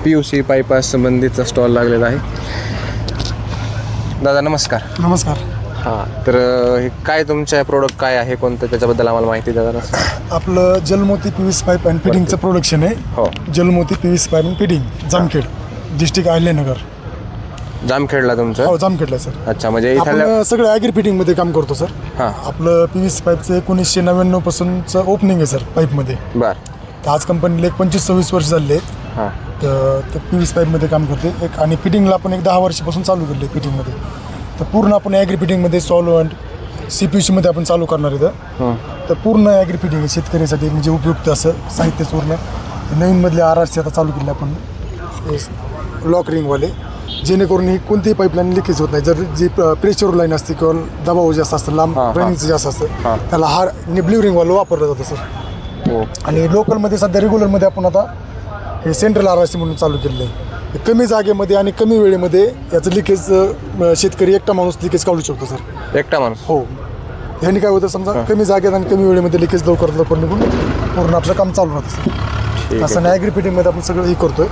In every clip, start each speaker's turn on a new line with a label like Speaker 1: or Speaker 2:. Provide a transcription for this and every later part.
Speaker 1: PUC पाईपास संबंधीचा stall लागलेला आहे. दादा नमस्कार.
Speaker 2: नमस्कार.
Speaker 1: हां, तर हे काय तुमच्या प्रोडक्ट काय आहे, कोणतं, त्याच्याबद्दल आम्हाला माहिती द्या जरा.
Speaker 2: आपलं जलमोती PVC पाईप अँड फिटिंगचं प्रोडक्शन आहे.
Speaker 1: हो.
Speaker 2: Jalmoti PVC pipe and fitting, Jamkhed, district Ahilyanagar.
Speaker 1: जामखेडला तुमचं?
Speaker 2: हो, जामखेडला सर.
Speaker 1: अच्छा, म्हणजे
Speaker 2: आपण सगळं ॲग्री फिटिंगमध्ये काम करतो सर.
Speaker 1: हां.
Speaker 2: आपलं PVC पाईपचं 1999 पासूनचं ओपनिंग आहे सर पाईपमध्ये.
Speaker 1: बरं.
Speaker 2: तर आज कंपनीला 25-26 वर्ष झाले आहेत.
Speaker 1: हां.
Speaker 2: तर PVC पाईपमध्ये काम करते एक, आणि फिटिंगला आपण 10 वर्षापासून चालू केलं आहे फिटिंगमध्ये. तर पूर्ण आपण ॲग्री फिटिंगमध्ये सॉल्वंट CPUCमध्ये आपण चालू करणार आहे. तर पूर्ण ॲग्री फिटिंग आहे शेतकऱ्यासाठी म्हणजे उपयुक्त असं साहित्य. पूर्ण नवीनमधले RRC आता चालू केले आपण, लॉक रिंगवाले, जेणेकरून ही कोणतीही पाईपलाईन लिकेज होत नाही. जर जी प्रेशर लाईन असते किंवा दबाव जास्त असतं, लांब रनिंगचं जास्त असतं, त्याला हा ब्ल्यू रिंगवालं वापरलं जातं सर. आणि लोकलमध्ये सध्या रेग्युलरमध्ये आपण आता हे सेंट्रल RRC म्हणून चालू केलेलं आहे. कमी जागेमध्ये आणि कमी वेळेमध्ये याचं लिकेज शेतकरी एकटा माणूस लिकेज काढू शकतो सर.
Speaker 1: एकटा माणूस?
Speaker 2: हो. ह्याने काय होतं समजा कमी जागेत आणि कमी वेळेमध्ये लिकेज लवकर निघून पूर्ण आपलं काम चालू राहतं सर. असं ॲग्री फिटिंगमध्ये आपण सगळं हे करतोय.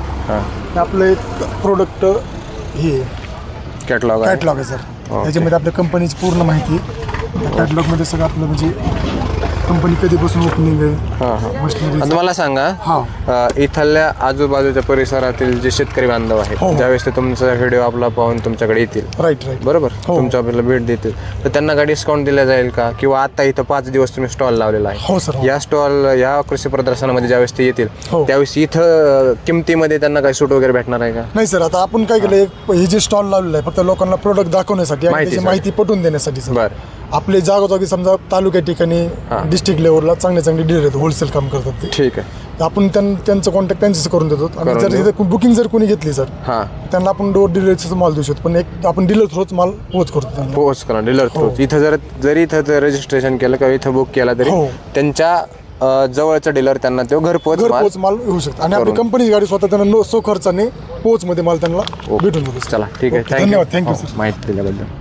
Speaker 2: आपलं एक प्रोडक्ट हे
Speaker 1: कॅटलॉग
Speaker 2: आहे सर. त्याच्यामध्ये आपल्या कंपनीची पूर्ण माहिती आहे. कॅटलॉगमध्ये सगळं आपलं म्हणजे कंपनी कधीपासून ओपनिंग आहे, मशिनरी.
Speaker 1: मला सांगा, इथल्या आजूबाजूच्या परिसरातील जे शेतकरी बांधव आहेत, ज्यावेळेस ते तुमचा व्हिडिओ आपला पाहून तुमच्याकडे येतील, राईट, बरोबर, तुमच्या आपल्याला भेट देतील, तर त्यांना काय डिस्काउंट दिला जाईल का? किंवा आता इथं 5 दिवस तुम्ही स्टॉल लावलेला आहे.
Speaker 2: हो सर.
Speaker 1: या स्टॉल, या कृषी प्रदर्शनामध्ये ज्यावेळेस ते येतील त्यावेळेस इथं किमतीमध्ये त्यांना काही सूट वगैरे भेटणार आहे का?
Speaker 2: नाही सर, आता आपण काय केलं, हे जे स्टॉल लावलेलं आहे फक्त लोकांना प्रोडक्ट दाखवण्यासाठी आणि त्याची माहिती पटवून देण्यासाठी सर. आपले जागोजागी समजा तालुक्या ठिकाणी डिस्ट्रिक्ट लेवलला चांगले डीलर आहेत, होलसेल काम करतात ते. ठीक आहे. आपण त्यांचं कॉन्टॅक्ट त्यांच्याशी करून देतो. आणि जर बुकिंग जर कोणी घेतली सर, त्यांना आपण डोर डिलिव्हरीचा माल देऊ शकतो. पण एक आपण डीलर थ्रूच माल पोहोच करतो. पोहोच करा
Speaker 1: डीलर थ्रू. इथं जरी इथं रजिस्ट्रेशन केलं किंवा इथं बुक केला तरी त्यांच्या जवळचा डीलर त्यांना तो घरपोच
Speaker 2: माल येऊ शकतो. आणि आपली कंपनीची गाडी स्वतः त्यांना सो खर्चाने पोहोचमध्ये माल त्यांना भेटून जातो.
Speaker 1: चला, ठीक आहे.
Speaker 2: धन्यवाद. थँक्यू सर
Speaker 1: माहिती दिल्याबद्दल.